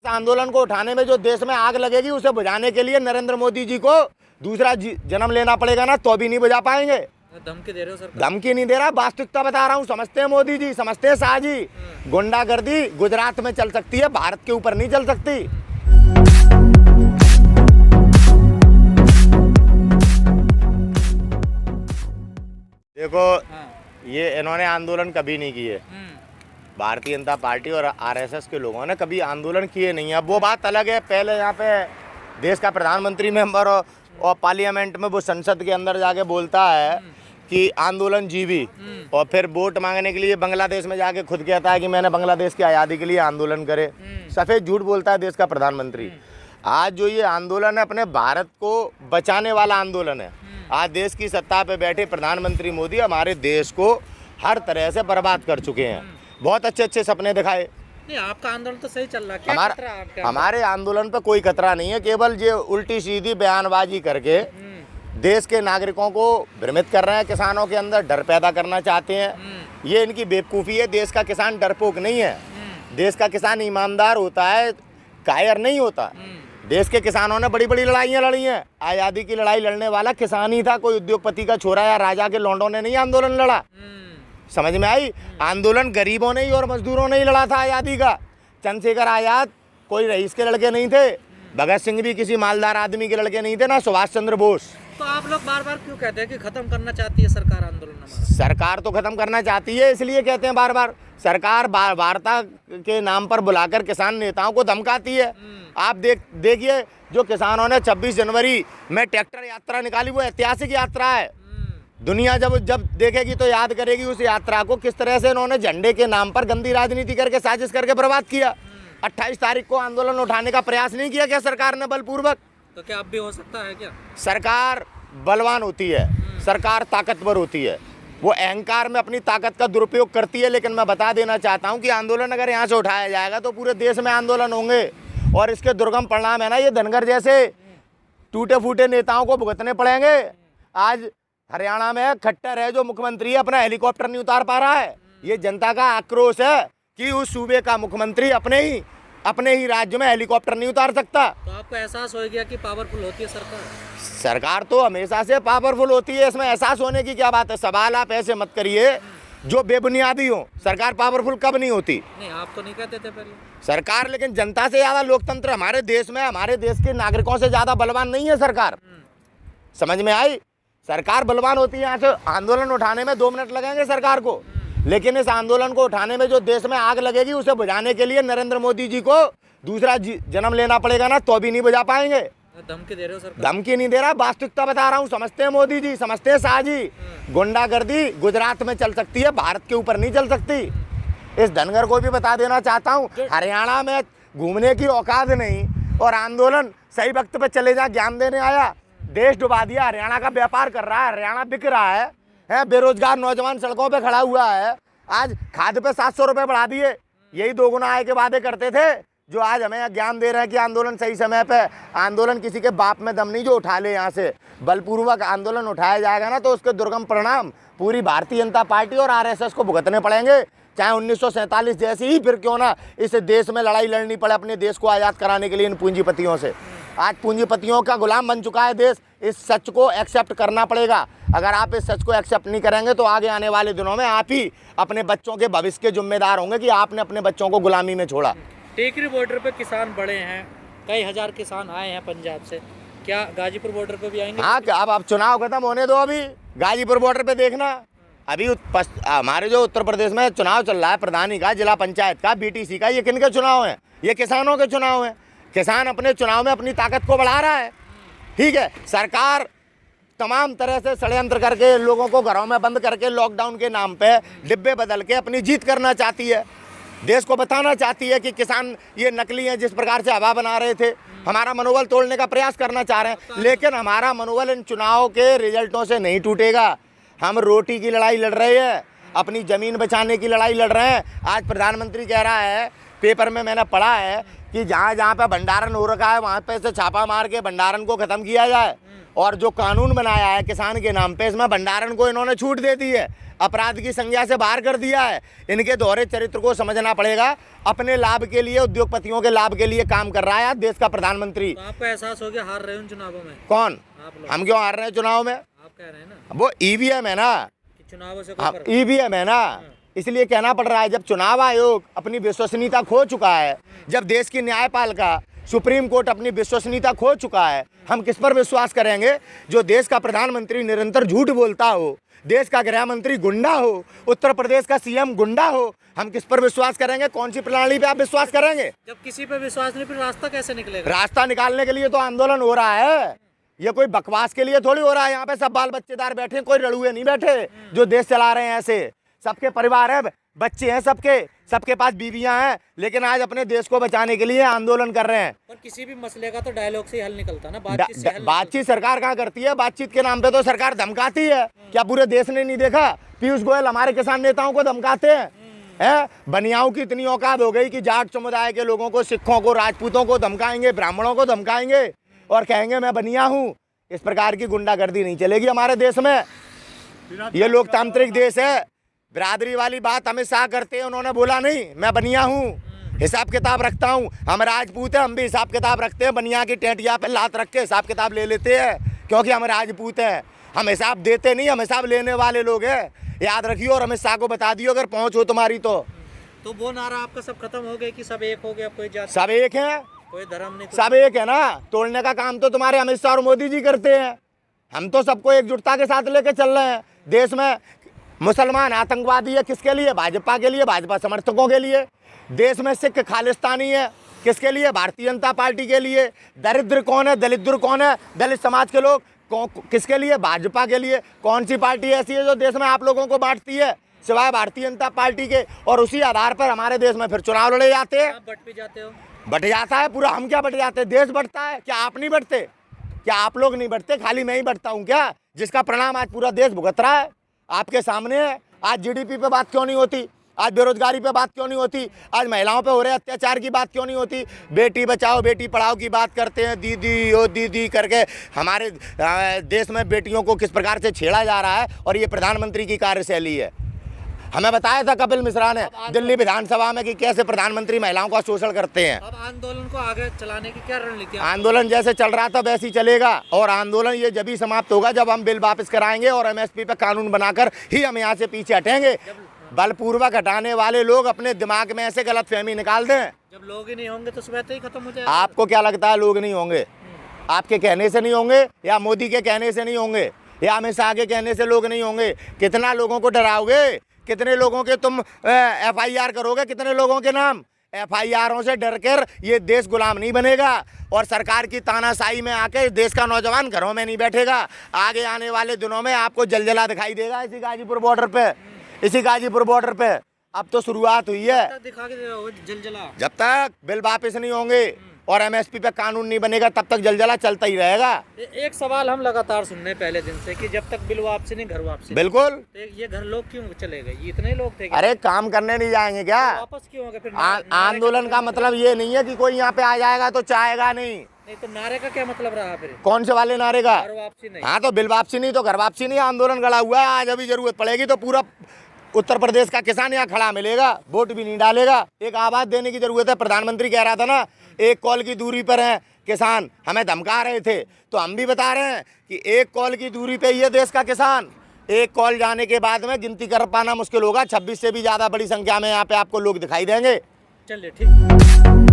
आंदोलन को उठाने में जो देश में आग लगेगी उसे बुझाने के लिए नरेंद्र मोदी जी को दूसरा जन्म लेना पड़ेगा ना, तो भी नहीं बुझा पाएंगे। धमकी दे रहे हो सर? धमकी नहीं दे रहा, वास्तविकता बता रहा हूँ। समझते हैं मोदी जी, समझते हैं शाह जी, गुंडागर्दी गुजरात में चल सकती है, भारत के ऊपर नहीं चल सकती। देखो ये इन्होंने आंदोलन कभी नहीं किए, भारतीय जनता पार्टी और आरएसएस के लोगों ने कभी आंदोलन किए नहीं है। अब वो बात अलग है, पहले यहाँ पे देश का प्रधानमंत्री मेंबर और पार्लियामेंट में वो संसद के अंदर जाके बोलता है कि आंदोलन जीवी, और फिर वोट मांगने के लिए बांग्लादेश में जाके खुद कहता है कि मैंने बांग्लादेश की आज़ादी के लिए आंदोलन करे। सफ़ेद झूठ बोलता है देश का प्रधानमंत्री। आज जो ये आंदोलन है अपने भारत को बचाने वाला आंदोलन है। आज देश की सत्ता पे बैठे प्रधानमंत्री मोदी हमारे देश को हर तरह से बर्बाद कर चुके हैं। बहुत अच्छे अच्छे सपने दिखाए। नहीं, आपका आंदोलन तो सही चल रहा है। क्या खतरा है आपके? हमारे आंदोलन पे कोई खतरा नहीं है, केवल ये उल्टी सीधी बयानबाजी करके देश के नागरिकों को भ्रमित कर रहे हैं, किसानों के अंदर डर पैदा करना चाहते हैं। ये इनकी बेवकूफ़ी है। देश का किसान डरपोक नहीं है, देश का किसान ईमानदार होता है, कायर नहीं होता। देश के किसानों ने बड़ी बड़ी लड़ाइयाँ लड़ी हैं। आज़ादी की लड़ाई लड़ने वाला किसान ही था, कोई उद्योगपति का छोरा या राजा के लौंडों ने नहीं आंदोलन लड़ा। समझ में आई? आंदोलन गरीबों ने ही और मजदूरों ने ही लड़ा था आज़ादी का। चंद्रशेखर आज़ाद कोई रईस के लड़के नहीं थे, भगत सिंह भी किसी मालदार आदमी के लड़के नहीं थे, ना सुभाष चंद्र बोस। तो आप लोग बार बार क्यों कहते हैं कि खत्म करना चाहती है सरकार आंदोलन हमारा? सरकार तो खत्म करना चाहती है, इसलिए कहते हैं बार बार। सरकार वार्ता के नाम पर बुलाकर किसान नेताओं को धमकाती है। आप देखिए जो किसानों ने 26 जनवरी में ट्रैक्टर यात्रा निकाली, वो ऐतिहासिक यात्रा है। दुनिया जब देखेगी तो याद करेगी उस यात्रा को, किस तरह से इन्होंने झंडे के नाम पर गंदी राजनीति करके साजिश करके बर्बाद किया। 28 तारीख को आंदोलन उठाने का प्रयास नहीं किया क्या सरकार ने बलपूर्वक? तो क्या अब भी हो सकता है क्या? सरकार बलवान होती है, सरकार ताकतवर होती है, वो अहंकार में अपनी ताकत का दुरुपयोग करती है। लेकिन मैं बता देना चाहता हूँ कि आंदोलन अगर यहाँ से उठाया जाएगा तो पूरे देश में आंदोलन होंगे, और इसके दुर्गम परिणाम है ना, ये धनगर जैसे टूटे फूटे नेताओं को भुगतने पड़ेंगे। आज हरियाणा में खट्टर है जो मुख्यमंत्री है, अपना हेलीकॉप्टर नहीं उतार पा रहा है। ये जनता का आक्रोश है कि उस सूबे का मुख्यमंत्री अपने ही राज्य में हेलीकॉप्टर नहीं उतार सकता। तो आपको एहसास हो गया कि पावरफुल होती है सरकार? सरकार तो हमेशा से पावरफुल होती है, इसमें एहसास होने की क्या बात है। सवाल आप ऐसे मत करिए जो बेबुनियादी हो। सरकार पावरफुल कब नहीं होती? नहीं, आप तो नहीं कहते थे पहले सरकार, लेकिन जनता से ज़्यादा लोकतंत्र हमारे देश में, हमारे देश के नागरिकों से ज़्यादा बलवान नहीं है सरकार। समझ में आई? सरकार बलवान होती है। यहाँ से आंदोलन उठाने में 2 मिनट लगेंगे सरकार को, लेकिन इस आंदोलन को उठाने में जो देश में आग लगेगी उसे बुझाने के लिए नरेंद्र मोदी जी को दूसरा जन्म लेना पड़ेगा ना, तो भी नहीं बुझा पाएंगे। धमकी दे रहे हो सर? धमकी नहीं दे रहा, वास्तविकता बता रहा हूँ। समझते हैं मोदी जी, समझते हैं शाह जी, गुंडागर्दी गुजरात में चल सकती है, भारत के ऊपर नहीं चल सकती। इस धनगर को भी बता देना चाहता हूँ, हरियाणा में घूमने की औकात नहीं और आंदोलन सही वक्त पे चले जा ज्ञान देने आया। देश डुबा दिया, हरियाणा का व्यापार कर रहा है, हरियाणा बिक रहा है, बेरोजगार नौजवान सड़कों पे खड़ा हुआ है। आज खाद पे 700 रुपये बढ़ा दिए, यही 2 गुना आय के वादे करते थे, जो आज हमें ज्ञान दे रहे हैं कि आंदोलन सही समय पे। आंदोलन किसी के बाप में दम नहीं जो उठा ले। यहाँ से बलपूर्वक आंदोलन उठाया जाएगा ना, तो उसके दुर्गम परिणाम पूरी भारतीय जनता पार्टी और आरएसएस को भुगतने पड़ेंगे। चाहे 1947 जैसी ही फिर क्यों ना इस देश में लड़ाई लड़नी पड़े अपने देश को आज़ाद कराने के लिए इन पूंजीपतियों से। आज पूंजीपतियों का गुलाम बन चुका है देश। इस सच को एक्सेप्ट करना पड़ेगा। अगर आप इस सच को एक्सेप्ट नहीं करेंगे तो आगे आने वाले दिनों में आप ही अपने बच्चों के भविष्य के जिम्मेदार होंगे कि आपने अपने बच्चों को गुलामी में छोड़ा। टेकरी बॉर्डर पे किसान बड़े हैं, कई हजार किसान आए हैं पंजाब से, क्या गाजीपुर बॉर्डर पे भी आएंगे? हाँ, अब चुनाव खत्म होने दो। अभी गाजीपुर बॉर्डर पे देखना, अभी हमारे जो उत्तर प्रदेश में चुनाव चल रहा है, प्रधानी का, जिला पंचायत का, बीटीसी का, ये किनके चुनाव हैं? ये किसानों के चुनाव हैं। किसान अपने चुनाव में अपनी ताकत को बढ़ा रहा है। ठीक है, सरकार तमाम तरह से षड्यंत्र करके लोगों को घरों में बंद करके लॉकडाउन के नाम पे डिब्बे बदल के अपनी जीत करना चाहती है। देश को बताना चाहती है कि किसान ये नकली हैं, जिस प्रकार से हवा बना रहे थे। हमारा मनोबल तोड़ने का प्रयास करना चाह रहे हैं, लेकिन हमारा मनोबल इन चुनाव के रिजल्टों से नहीं टूटेगा। हम रोटी की लड़ाई लड़ रहे हैं, अपनी ज़मीन बचाने की लड़ाई लड़ रहे हैं। आज प्रधानमंत्री कह रहा है, पेपर में मैंने पढ़ा है कि जहाँ जहाँ पे भंडारण हो रखा है वहाँ पे से छापा मार के भंडारण को ख़त्म किया जाए। और जो कानून बनाया है किसान के नाम पे, इसमें भंडारण को इन्होंने छूट दे दी है। अपराध की संज्ञा से बाहर कर दिया है। इनके दोहरे चरित्र को समझना पड़ेगा। अपने लाभ के लिए, उद्योगपतियों के लाभ के लिए काम कर रहा है आज देश का प्रधानमंत्री। तो आपको एहसास हो गया हार रहे हो उन चुनावों में? कौन? आप लोग। हम क्यों हार रहे हैं चुनाव में? आप कह रहे हैं ना वो ईवीएम है ना, कि चुनावों से कोई फर्क- ईवीएम है ना, इसलिए कहना पड़ रहा है। जब चुनाव आयोग अपनी विश्वसनीयता खो चुका है, जब देश की न्यायपालिका सुप्रीम कोर्ट अपनी विश्वसनीयता खो चुका है, हम किस पर विश्वास करेंगे? जो देश का प्रधानमंत्री निरंतर झूठ बोलता हो, देश का गृह मंत्री गुंडा हो, उत्तर प्रदेश का सीएम गुंडा हो, हम किस पर विश्वास करेंगे? कौन सी प्रणाली पे आप विश्वास करेंगे? जब किसी पे विश्वास नहीं, फिर रास्ता कैसे निकलेगा? रास्ता निकालने के लिए तो आंदोलन हो रहा है। ये कोई बकवास के लिए थोड़ी हो रहा है। यहाँ पे सब बाल बच्चेदार बैठे, कोई रड़ुए नहीं बैठे जो देश चला रहे हैं। ऐसे सबके परिवार है, बच्चे हैं, सबके पास बीवियां हैं, लेकिन आज अपने देश को बचाने के लिए आंदोलन कर रहे हैं। पर किसी भी मसले का तो डायलॉग से ही हल निकलता ना, बातचीत से हल बातचीत सरकार कहाँ करती है? बातचीत के नाम पे तो सरकार धमकाती है। क्या पूरे देश ने नहीं देखा? पीयूष गोयल हमारे किसान नेताओं को धमकाते हैं। बनियाओं की इतनी औकात हो गई कि जाट समुदाय के लोगों को, सिखों को, राजपूतों को धमकाएंगे, ब्राह्मणों को धमकाएंगे और कहेंगे मैं बनिया हूँ। इस प्रकार की गुंडागर्दी नहीं चलेगी हमारे देश में। ये लोकतांत्रिक देश है। बिरादरी वाली बात अमित शाह करते हैं, उन्होंने बोला नहीं मैं बनिया हूँ, हिसाब किताब रखता हूँ। हम राजपूत हैं, हम भी हिसाब किताब रखते हैं। बनिया की टेंटिया पे लात रख के हिसाब किताब ले लेते हैं, क्योंकि हम राजपूत हैं। हम हिसाब देते नहीं, हम हिसाब लेने वाले लोग हैं। याद रखियो और अमित शाह को बता दियो अगर पहुँच हो तुम्हारी तो वो नारा आपका सब खत्म हो गया कि सब एक हो गया, कोई जात, सब एक है, कोई धर्म नहीं, सब एक है ना। तोड़ने का काम तो तुम्हारे अमित शाह और मोदी जी करते हैं। हम तो सबको एकजुटता के साथ लेके चल रहे हैं। देश में मुसलमान आतंकवादी है, किसके लिए? भाजपा के लिए, भाजपा समर्थकों के लिए। देश में सिख खालिस्तानी है, किसके लिए? भारतीय जनता पार्टी के लिए। दरिद्र कौन है, दलिद्र कौन है, दलित समाज के लोग किसके लिए? भाजपा के लिए। कौन सी पार्टी ऐसी है जो देश में आप लोगों को बांटती है सिवाय भारतीय जनता पार्टी के? और उसी आधार पर हमारे देश में फिर चुनाव लड़े जाते हैं। आप बट भी जाते हो? बट जाता है पूरा। हम क्या बट जाते हैं? देश बढ़ता है। क्या आप नहीं बढ़ते? क्या आप लोग नहीं बढ़ते? खाली मैं ही बढ़ता हूँ क्या? जिसका परिणाम आज पूरा देश भुगत रहा है आपके सामने है। आज जीडीपी पे बात क्यों नहीं होती? आज बेरोजगारी पे बात क्यों नहीं होती? आज महिलाओं पे हो रहे अत्याचार की बात क्यों नहीं होती? बेटी बचाओ बेटी पढ़ाओ की बात करते हैं, दीदी ओ दीदी करके। हमारे देश में बेटियों को किस प्रकार से छेड़ा जा रहा है, और ये प्रधानमंत्री की कार्यशैली है। हमें बताया था कपिल मिश्रा ने दिल्ली विधानसभा में कि कैसे प्रधानमंत्री महिलाओं का शोषण करते हैं। अब आंदोलन को आगे चलाने की क्या रणनीति है? आंदोलन जैसे चल रहा था वैसे ही चलेगा, और आंदोलन ये जब ही समाप्त होगा जब हम बिल वापस कराएंगे और एमएसपी पे कानून बनाकर ही हम यहाँ से पीछे हटेंगे। बलपूर्वक हटाने वाले लोग अपने दिमाग में ऐसे गलतफहमी निकाल दें। जब लोग ही नहीं होंगे तो सुबह ही खत्म हो जाएगा। आपको क्या लगता है लोग नहीं होंगे? आपके कहने से नहीं होंगे, या मोदी के कहने से नहीं होंगे, या अमित शाह के कहने से लोग नहीं होंगे? कितना लोगों को डराओगे? कितने लोगों के तुम FIR करोगे? कितने लोगों के नाम? FIRों से डर कर ये देश गुलाम नहीं बनेगा, और सरकार की तानाशाही में आके देश का नौजवान घरों में नहीं बैठेगा। आगे आने वाले दिनों में आपको जलजला दिखाई देगा इसी गाजीपुर बॉर्डर पे, इसी गाजीपुर बॉर्डर पे। अब तो शुरुआत हुई है। दिखा के जलजला जब तक बिल वापस नहीं होंगे और MSP पे कानून नहीं बनेगा तब तक जलजला चलता ही रहेगा। एक सवाल हम लगातार सुन रहे हैं पहले दिन से कि जब तक बिल वापसी नहीं घर वापसी। बिल्कुल। तो ये घर लोग क्यों चले गए? ये इतने लोग थे? अरे काम करने नहीं जाएंगे क्या? तो वापस क्यों हो गए फिर? आंदोलन का मतलब ये नहीं है कि कोई यहाँ पे आ जाएगा तो चाहेगा नहीं। नहीं तो नारे का क्या मतलब रहा फिर? कौन से वाले नारे का? घर वापसी नहीं। हाँ तो बिल वापसी नहीं तो घर वापसी नहीं। आंदोलन गड़ा हुआ है। आज अभी जरूरत पड़ेगी तो पूरा उत्तर प्रदेश का किसान यहाँ खड़ा मिलेगा, वोट भी नहीं डालेगा। एक आवाज देने की जरूरत है। प्रधानमंत्री कह रहा था ना, एक कॉल की दूरी पर हैं किसान, हमें धमका रहे थे, तो हम भी बता रहे हैं कि एक कॉल की दूरी पे ये देश का किसान। एक कॉल जाने के बाद में गिनती कर पाना मुश्किल होगा। 26 से भी ज़्यादा बड़ी संख्या में यहाँ पे आपको लोग दिखाई देंगे। चलिए ठीक।